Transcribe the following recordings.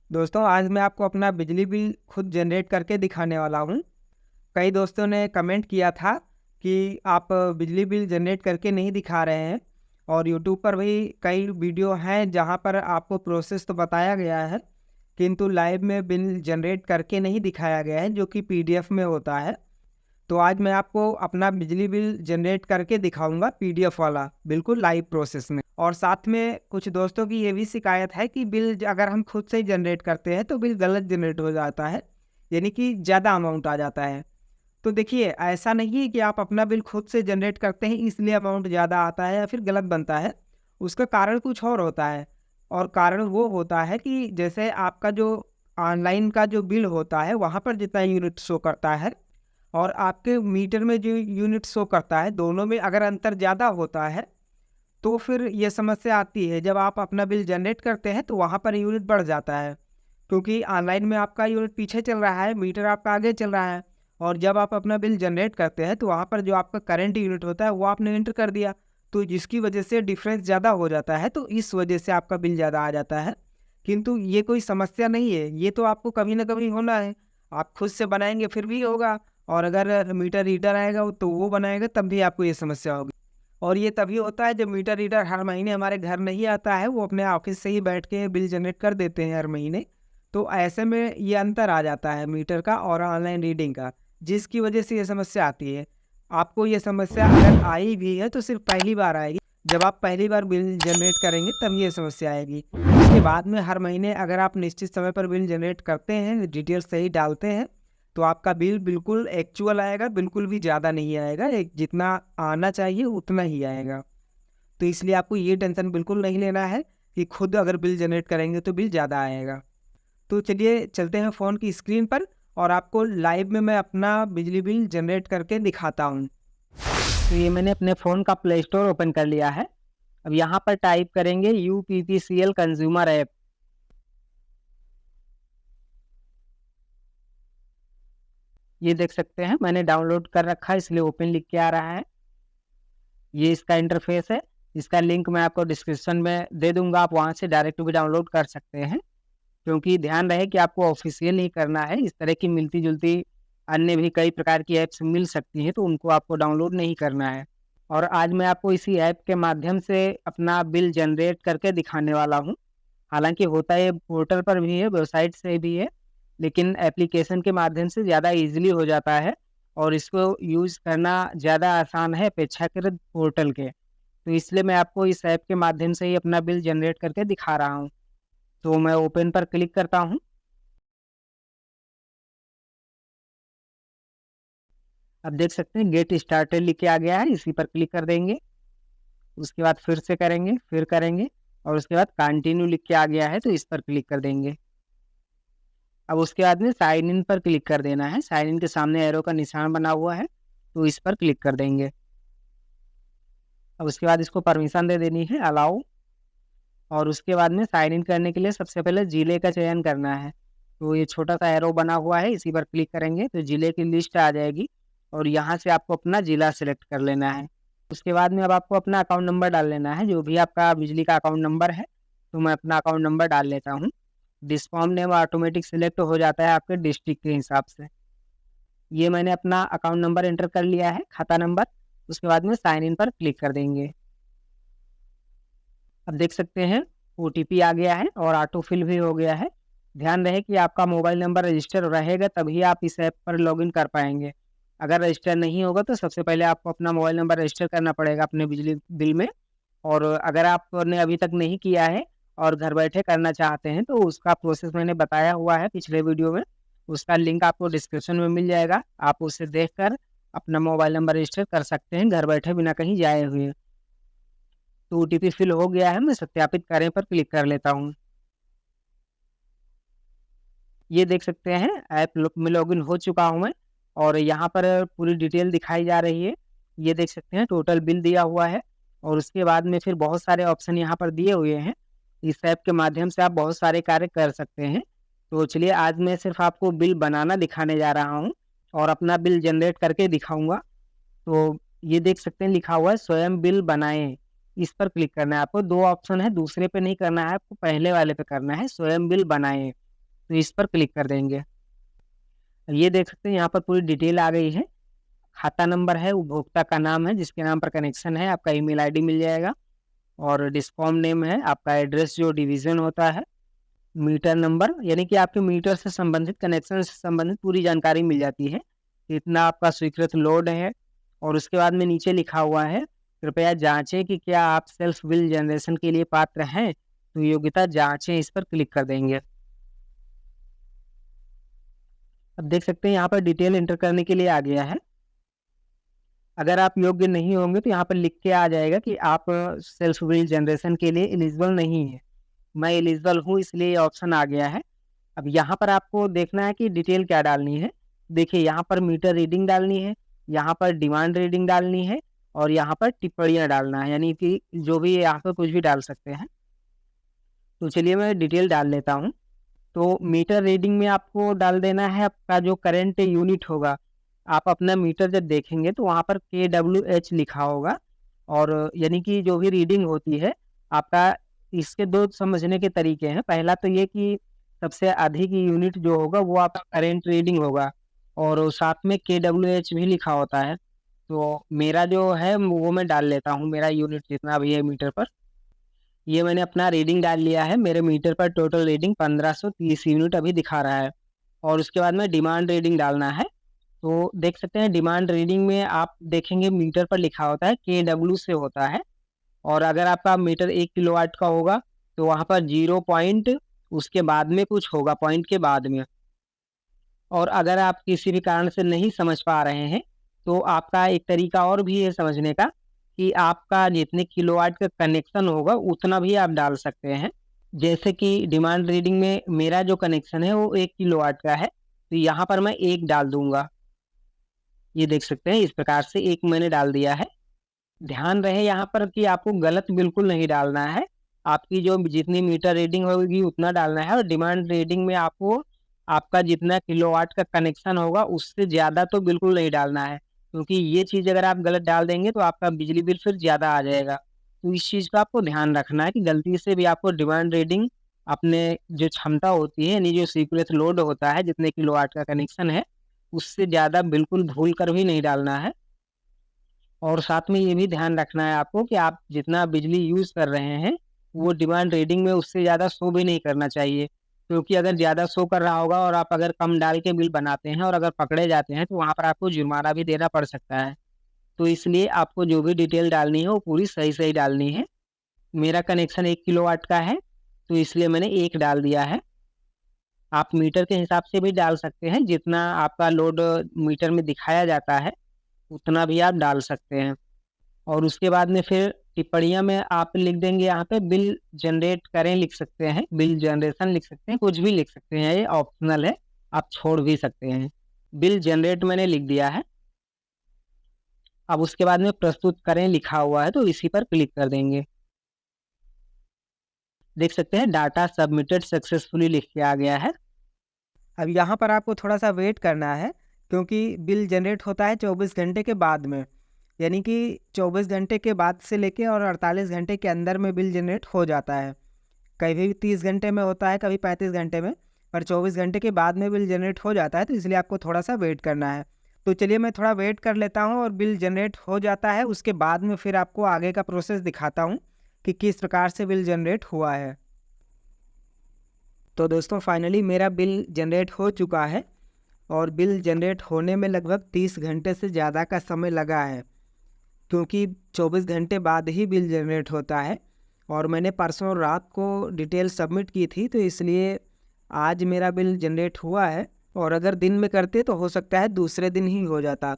दोस्तों, आज मैं आपको अपना बिजली बिल खुद जनरेट करके दिखाने वाला हूँ। कई दोस्तों ने कमेंट किया था कि आप बिजली बिल जनरेट करके नहीं दिखा रहे हैं और यूट्यूब पर भी कई वीडियो हैं जहाँ पर आपको प्रोसेस तो बताया गया है, किंतु लाइव में बिल जनरेट करके नहीं दिखाया गया है, जो कि पीडीएफ में होता है। तो आज मैं आपको अपना बिजली बिल जनरेट करके दिखाऊँगा पीडीएफ वाला, बिल्कुल लाइव प्रोसेस में। और साथ में कुछ दोस्तों की ये भी शिकायत है कि बिल अगर हम खुद से ही जनरेट करते हैं तो बिल गलत जनरेट हो जाता है, यानी कि ज़्यादा अमाउंट आ जाता है। तो देखिए, ऐसा नहीं है कि आप अपना बिल खुद से जनरेट करते हैं इसलिए अमाउंट ज़्यादा आता है या फिर गलत बनता है। उसका कारण कुछ और होता है, और कारण वो होता है कि जैसे आपका जो ऑनलाइन का जो बिल होता है वहाँ पर जितना यूनिट शो करता है और आपके मीटर में जो यूनिट शो करता है, दोनों में अगर अंतर ज़्यादा होता है तो फिर ये समस्या आती है। जब आप अपना बिल जनरेट करते हैं तो वहाँ पर यूनिट बढ़ जाता है, क्योंकि ऑनलाइन में आपका यूनिट पीछे चल रहा है, मीटर आपका आगे चल रहा है। और जब आप अपना बिल जनरेट करते हैं तो वहाँ पर जो आपका करंट यूनिट होता है वो आपने एंटर कर दिया, तो जिसकी वजह से डिफरेंस ज़्यादा हो जाता है, तो इस वजह से आपका बिल ज़्यादा आ जाता है। किंतु ये कोई समस्या नहीं है, ये तो आपको कभी ना कभी होना है। आप खुद से बनाएंगे फिर भी होगा, और अगर मीटर रीडर आएगा तो वो बनाएगा तब भी आपको ये समस्या होगी। और ये तभी होता है जब मीटर रीडर हर महीने हमारे घर नहीं आता है, वो अपने ऑफिस से ही बैठ के बिल जनरेट कर देते हैं हर महीने। तो ऐसे में ये अंतर आ जाता है मीटर का और ऑनलाइन रीडिंग का, जिसकी वजह से ये समस्या आती है। आपको ये समस्या अगर आई भी है तो सिर्फ पहली बार आएगी। जब आप पहली बार बिल जनरेट करेंगे तब ये समस्या आएगी। उसके बाद में हर महीने अगर आप निश्चित समय पर बिल जनरेट करते हैं, डिटेल सही डालते हैं, तो आपका बिल बिल्कुल एक्चुअल आएगा, बिल्कुल भी ज़्यादा नहीं आएगा। एक जितना आना चाहिए उतना ही आएगा। तो इसलिए आपको ये टेंशन बिल्कुल नहीं लेना है कि खुद अगर बिल जनरेट करेंगे तो बिल ज़्यादा आएगा। तो चलिए चलते हैं फ़ोन की स्क्रीन पर और आपको लाइव में मैं अपना बिजली बिल जनरेट करके दिखाता हूँ। तो ये मैंने अपने फ़ोन का प्ले स्टोर ओपन कर लिया है। अब यहाँ पर टाइप करेंगे यूपीपीसीएल कंज्यूमर ऐप। ये देख सकते हैं मैंने डाउनलोड कर रखा है, इसलिए ओपन लिख के आ रहा है। ये इसका इंटरफेस है। इसका लिंक मैं आपको डिस्क्रिप्शन में दे दूंगा, आप वहाँ से डायरेक्ट भी डाउनलोड कर सकते हैं। क्योंकि ध्यान रहे कि आपको ऑफिशियल नहीं करना है, इस तरह की मिलती जुलती अन्य भी कई प्रकार की ऐप्स मिल सकती हैं, तो उनको आपको डाउनलोड नहीं करना है। और आज मैं आपको इसी ऐप के माध्यम से अपना बिल जनरेट करके दिखाने वाला हूँ। हालांकि होता है पोर्टल पर भी है, वेबसाइट से भी है, लेकिन एप्लीकेशन के माध्यम से ज़्यादा इजीली हो जाता है और इसको यूज़ करना ज़्यादा आसान है अपेक्षाकृत पोर्टल के। तो इसलिए मैं आपको इस ऐप के माध्यम से ही अपना बिल जनरेट करके दिखा रहा हूँ। तो मैं ओपन पर क्लिक करता हूँ। अब देख सकते हैं गेट स्टार्टेड लिख के आ गया है, इसी पर क्लिक कर देंगे। उसके बाद फिर से करेंगे, फिर करेंगे, और उसके बाद कंटिन्यू लिख के आ गया है तो इस पर क्लिक कर देंगे। अब उसके बाद में साइन इन पर क्लिक कर देना है। साइन इन के सामने एरो का निशान बना हुआ है तो इस पर क्लिक कर देंगे। अब उसके बाद इसको परमिशन दे देनी है, अलाउ। और उसके बाद में साइन इन करने के लिए सबसे पहले जिले का चयन करना है। तो ये छोटा सा एरो बना हुआ है, इसी पर क्लिक करेंगे तो जिले की लिस्ट आ जाएगी और यहाँ से आपको अपना जिला सेलेक्ट कर लेना है। उसके बाद में अब आपको अपना अकाउंट नंबर डाल लेना है, जो भी आपका बिजली का अकाउंट नंबर है। तो मैं अपना अकाउंट नंबर डाल लेता हूँ। डिस्कॉम नेम ऑटोमेटिक सिलेक्ट हो जाता है आपके डिस्ट्रिक्ट के हिसाब से। ये मैंने अपना अकाउंट नंबर एंटर कर लिया है, खाता नंबर। उसके बाद में साइन इन पर क्लिक कर देंगे। अब देख सकते हैं ओटीपी आ गया है और ऑटो फिल भी हो गया है। ध्यान रहे कि आपका मोबाइल नंबर रजिस्टर रहेगा तभी आप इस ऐप पर लॉगिन कर पाएंगे। अगर रजिस्टर नहीं होगा तो सबसे पहले आपको अपना मोबाइल नंबर रजिस्टर करना पड़ेगा अपने बिजली बिल में। और अगर आपने अभी तक नहीं किया है और घर बैठे करना चाहते हैं तो उसका प्रोसेस मैंने बताया हुआ है पिछले वीडियो में। उसका लिंक आपको डिस्क्रिप्शन में मिल जाएगा, आप उसे देखकर अपना मोबाइल नंबर रजिस्टर कर सकते हैं घर बैठे बिना कहीं जाए हुए। तो ओटीपी फिल हो गया है, मैं सत्यापित करें पर क्लिक कर लेता हूँ। ये देख सकते हैं ऐप में लॉगिन हो चुका हूँ मैं और यहाँ पर पूरी डिटेल दिखाई जा रही है। ये देख सकते हैं टोटल बिल दिया हुआ है और उसके बाद में फिर बहुत सारे ऑप्शन यहाँ पर दिए हुए हैं। इस ऐप के माध्यम से आप बहुत सारे कार्य कर सकते हैं। तो चलिए आज मैं सिर्फ आपको बिल बनाना दिखाने जा रहा हूँ और अपना बिल जनरेट करके दिखाऊंगा। तो ये देख सकते हैं लिखा हुआ है स्वयं बिल बनाएं, इस पर क्लिक करना है आपको। दो ऑप्शन है, दूसरे पे नहीं करना है आपको, पहले वाले पे करना है, स्वयं बिल बनाएं। तो इस पर क्लिक कर देंगे। ये देख सकते हैं यहाँ पर पूरी डिटेल आ गई है। खाता नंबर है, उपभोक्ता का नाम है जिसके नाम पर कनेक्शन है, आपका ईमेल आईडी मिल जाएगा, और डिस्कॉम नेम है, आपका एड्रेस जो डिवीज़न होता है, मीटर नंबर, यानी कि आपके मीटर से संबंधित, कनेक्शन से संबंधित पूरी जानकारी मिल जाती है। इतना आपका स्वीकृत लोड है, और उसके बाद में नीचे लिखा हुआ है, कृपया जांचें कि क्या आप सेल्फ बिल जनरेशन के लिए पात्र हैं, तो योग्यता जांचें, इस पर क्लिक कर देंगे। अब देख सकते हैं यहाँ पर डिटेल एंटर करने के लिए आ गया है। अगर आप योग्य नहीं होंगे तो यहाँ पर लिख के आ जाएगा कि आप सेल्फ बिल जनरेशन के लिए एलिजिबल नहीं है। मैं एलिजिबल हूँ, इसलिए ये ऑप्शन आ गया है। अब यहाँ पर आपको देखना है कि डिटेल क्या डालनी है। देखिए यहाँ पर मीटर रीडिंग डालनी है, यहाँ पर डिमांड रीडिंग डालनी है, और यहाँ पर टिप्पणियाँ डालना है, यानी कि जो भी यहाँ पर कुछ भी डाल सकते हैं। तो चलिए मैं डिटेल डाल लेता हूँ। तो मीटर रीडिंग में आपको डाल देना है आपका जो करंट यूनिट होगा। आप अपना मीटर जब देखेंगे तो वहाँ पर KWH लिखा होगा, और यानी कि जो भी रीडिंग होती है आपका, इसके दो समझने के तरीके हैं। पहला तो ये कि सबसे अधिक यूनिट जो होगा वो आपका करंट रीडिंग होगा, और साथ में KWH भी लिखा होता है। तो मेरा जो है वो मैं डाल लेता हूँ, मेरा यूनिट जितना भी है मीटर पर। ये मैंने अपना रीडिंग डाल लिया है। मेरे मीटर पर टोटल रीडिंग 1530 यूनिट अभी दिखा रहा है, और उसके बाद में डिमांड रीडिंग डालना है। तो देख सकते हैं डिमांड रीडिंग में आप देखेंगे मीटर पर लिखा होता है KW से होता है, और अगर आपका मीटर 1 किलोवाट का होगा तो वहाँ पर 0 पॉइंट उसके बाद में कुछ होगा, पॉइंट के बाद में। और अगर आप किसी भी कारण से नहीं समझ पा रहे हैं तो आपका एक तरीका और भी है समझने का, कि आपका जितने किलोवाट का कनेक्शन होगा उतना भी आप डाल सकते हैं। जैसे कि डिमांड रीडिंग में मेरा जो कनेक्शन है वो 1 किलोवाट का है, तो यहाँ पर मैं 1 डाल दूंगा। ये देख सकते हैं इस प्रकार से 1 मैंने डाल दिया है। ध्यान रहे यहाँ पर कि आपको गलत बिल्कुल नहीं डालना है। आपकी जो जितनी मीटर रीडिंग होगी उतना डालना है, और डिमांड रीडिंग में आपको आपका जितना किलोवाट का कनेक्शन होगा उससे ज़्यादा तो बिल्कुल नहीं डालना है, क्योंकि ये चीज़ अगर आप गलत डाल देंगे तो आपका बिजली बिल फिर ज़्यादा आ जाएगा। तो इस चीज़ का आपको ध्यान रखना है कि गलती से भी आपको डिमांड रीडिंग अपने जो क्षमता होती है, यानी जो स्वीकृत लोड होता है, जितने किलोवाट का कनेक्शन है, उससे ज़्यादा बिल्कुल भूल कर भी नहीं डालना है। और साथ में ये भी ध्यान रखना है आपको कि आप जितना बिजली यूज़ कर रहे हैं वो डिमांड रीडिंग में उससे ज़्यादा शो भी नहीं करना चाहिए, क्योंकि अगर ज़्यादा शो कर रहा होगा और आप अगर कम डाल के बिल बनाते हैं और अगर पकड़े जाते हैं तो वहाँ पर आपको जुर्माना भी देना पड़ सकता है। तो इसलिए आपको जो भी डिटेल डालनी है वो पूरी सही डालनी है। मेरा कनेक्शन 1 किलोवाट का है, तो इसलिए मैंने 1 डाल दिया है। आप मीटर के हिसाब से भी डाल सकते हैं, जितना आपका लोड मीटर में दिखाया जाता है उतना भी आप डाल सकते हैं। और उसके बाद में फिर टिप्पणियाँ में आप लिख देंगे, यहाँ पे बिल जनरेट करें लिख सकते हैं, बिल जनरेशन लिख सकते हैं, कुछ भी लिख सकते हैं, ये ऑप्शनल है, आप छोड़ भी सकते हैं। बिल जनरेट मैंने लिख दिया है। अब उसके बाद में प्रस्तुत करें लिखा हुआ है, तो इसी पर क्लिक कर देंगे। देख सकते हैं डाटा सबमिटेड सक्सेसफुली लिख के आ गया है। अब यहाँ पर आपको थोड़ा सा वेट करना है, क्योंकि बिल जनरेट होता है 24 घंटे के बाद में, यानी कि 24 घंटे के बाद से लेके और 48 घंटे के अंदर में बिल जनरेट हो जाता है। कभी 30 घंटे में होता है, कभी 35 घंटे में, पर 24 घंटे के बाद में बिल जनरेट हो जाता है, तो इसलिए आपको थोड़ा सा वेट करना है। तो चलिए मैं थोड़ा वेट कर लेता हूँ, और बिल जनरेट हो जाता है उसके बाद में फिर आपको आगे का प्रोसेस दिखाता हूँ कि किस प्रकार से बिल जनरेट हुआ है। तो दोस्तों फाइनली मेरा बिल जनरेट हो चुका है, और बिल जनरेट होने में लगभग 30 घंटे से ज़्यादा का समय लगा है, क्योंकि 24 घंटे बाद ही बिल जनरेट होता है। और मैंने परसों रात को डिटेल सबमिट की थी, तो इसलिए आज मेरा बिल जनरेट हुआ है, और अगर दिन में करते तो हो सकता है दूसरे दिन ही हो जाता।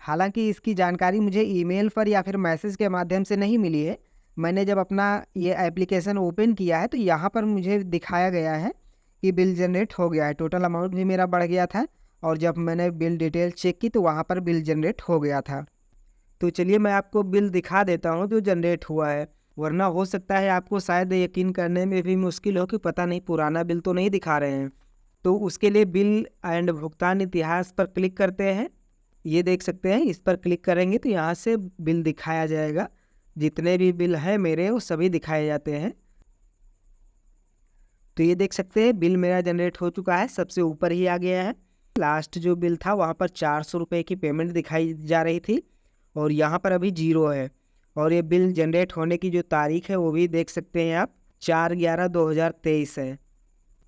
हालांकि इसकी जानकारी मुझे ईमेल पर या फिर मैसेज के माध्यम से नहीं मिली है। मैंने जब अपना ये एप्लीकेशन ओपन किया है तो यहाँ पर मुझे दिखाया गया है कि बिल जनरेट हो गया है, टोटल अमाउंट भी मेरा बढ़ गया था, और जब मैंने बिल डिटेल चेक की तो वहाँ पर बिल जनरेट हो गया था। तो चलिए मैं आपको बिल दिखा देता हूँ जो जनरेट हुआ है, वरना हो सकता है आपको शायद यकीन करने में भी मुश्किल हो कि पता नहीं पुराना बिल तो नहीं दिखा रहे हैं। तो उसके लिए बिल एंड भुगतान इतिहास पर क्लिक करते हैं। ये देख सकते हैं, इस पर क्लिक करेंगे तो यहाँ से बिल दिखाया जाएगा। जितने भी बिल हैं मेरे वो सभी दिखाए जाते हैं। तो ये देख सकते हैं बिल मेरा जनरेट हो चुका है, सबसे ऊपर ही आ गया है। लास्ट जो बिल था वहाँ पर 400 रुपये की पेमेंट दिखाई जा रही थी और यहाँ पर अभी 0 है। और ये बिल जनरेट होने की जो तारीख है वो भी देख सकते हैं आप, 4/11/2023 है।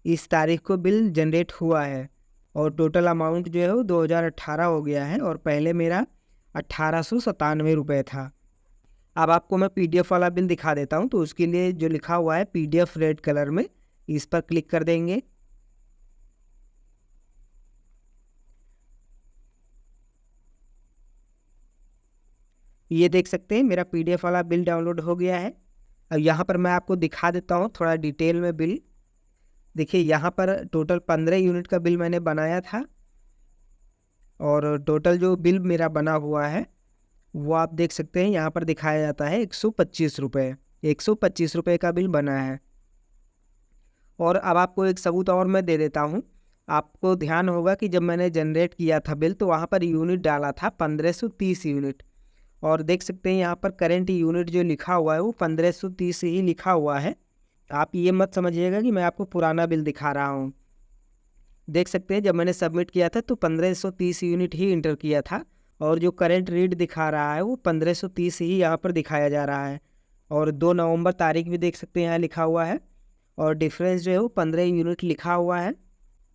इस तारीख को बिल जनरेट हुआ है और टोटल अमाउंट जो है वो 2018 हो गया है और पहले मेरा 1897 रुपये था। अब आपको मैं PDF वाला बिल दिखा देता हूँ, तो उसके लिए जो लिखा हुआ है PDF रेड कलर में, इस पर क्लिक कर देंगे। ये देख सकते हैं मेरा PDF वाला बिल डाउनलोड हो गया है। अब यहाँ पर मैं आपको दिखा देता हूँ थोड़ा डिटेल में बिल। देखिए यहाँ पर टोटल 15 यूनिट का बिल मैंने बनाया था और टोटल जो बिल मेरा बना हुआ है वो आप देख सकते हैं यहाँ पर दिखाया जाता है 125 रुपये। 125 रुपये का बिल बना है। और अब आपको एक सबूत और मैं दे देता हूँ। आपको ध्यान होगा कि जब मैंने जनरेट किया था बिल तो वहाँ पर यूनिट डाला था 1530 यूनिट और देख सकते हैं यहाँ पर करंट यूनिट जो लिखा हुआ है वो 1530 ही लिखा हुआ है। आप ये मत समझिएगा कि मैं आपको पुराना बिल दिखा रहा हूँ। देख सकते हैं जब मैंने सबमिट किया था तो 1530 यूनिट ही इंटर किया था और जो करंट रीड दिखा रहा है वो 1530 ही यहाँ पर दिखाया जा रहा है। और 2 नवंबर तारीख भी देख सकते हैं यहाँ लिखा हुआ है और डिफरेंस जो है वो 15 यूनिट लिखा हुआ है।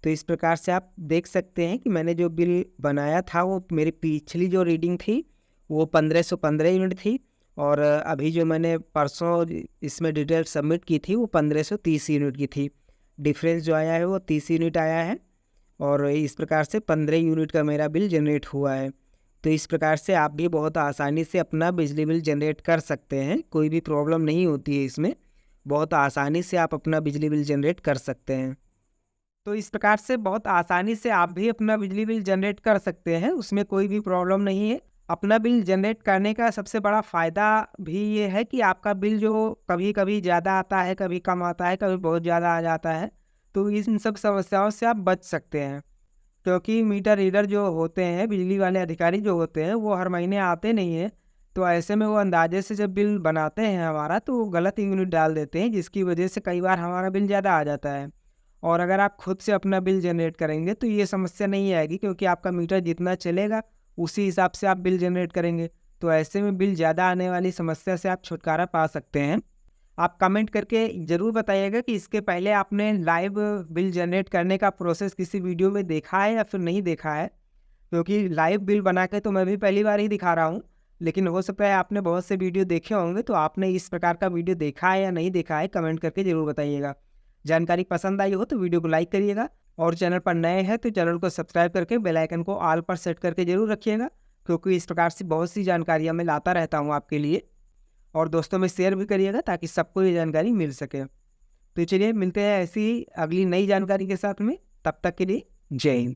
तो इस प्रकार से आप देख सकते हैं कि मैंने जो बिल बनाया था वो मेरी पिछली जो रीडिंग थी वो 1515 यूनिट थी और अभी जो मैंने परसों इसमें डिटेल सबमिट की थी वो 1530 यूनिट की थी। डिफरेंस जो आया है वो 30 यूनिट आया है और इस प्रकार से 15 यूनिट का मेरा बिल जनरेट हुआ है। तो इस प्रकार से आप भी बहुत आसानी से अपना बिजली बिल जनरेट कर सकते हैं, कोई भी प्रॉब्लम नहीं होती है इसमें। बहुत आसानी से आप अपना बिजली बिल जनरेट कर सकते हैं। तो इस प्रकार से बहुत आसानी से आप भी अपना बिजली बिल जनरेट कर सकते हैं, उसमें कोई भी प्रॉब्लम नहीं है। अपना बिल जनरेट करने का सबसे बड़ा फ़ायदा भी ये है कि आपका बिल जो कभी कभी ज़्यादा आता है, कभी कम आता है, कभी बहुत ज़्यादा आ जाता है, तो इन सब समस्याओं से आप बच सकते हैं। क्योंकि मीटर रीडर जो होते हैं, बिजली वाले अधिकारी जो होते हैं, वो हर महीने आते नहीं हैं। तो ऐसे में वो अंदाजे से जब बिल बनाते हैं हमारा तो वो गलत यूनिट डाल देते हैं, जिसकी वजह से कई बार हमारा बिल ज़्यादा आ जाता है। और अगर आप खुद से अपना बिल जनरेट करेंगे तो ये समस्या नहीं आएगी, क्योंकि आपका मीटर जितना चलेगा उसी हिसाब से आप बिल जनरेट करेंगे। तो ऐसे में बिल ज़्यादा आने वाली समस्या से आप छुटकारा पा सकते हैं। आप कमेंट करके ज़रूर बताइएगा कि इसके पहले आपने लाइव बिल जनरेट करने का प्रोसेस किसी वीडियो में देखा है या फिर नहीं देखा है। क्योंकि लाइव बिल बना के तो मैं भी पहली बार ही दिखा रहा हूँ, लेकिन हो सकता है आपने बहुत से वीडियो देखे होंगे। तो आपने इस प्रकार का वीडियो देखा है या नहीं देखा है, कमेंट करके ज़रूर बताइएगा। जानकारी पसंद आई हो तो वीडियो को लाइक करिएगा और चैनल पर नए हैं तो चैनल को सब्सक्राइब करके बेल आइकन को ऑल पर सेट करके ज़रूर रखिएगा, क्योंकि इस प्रकार से बहुत सी जानकारियाँ मैं लाता रहता हूँ आपके लिए। और दोस्तों में शेयर भी करिएगा ताकि सबको ये जानकारी मिल सके। तो चलिए मिलते हैं ऐसी ही अगली नई जानकारी के साथ में, तब तक के लिए जय हिंद।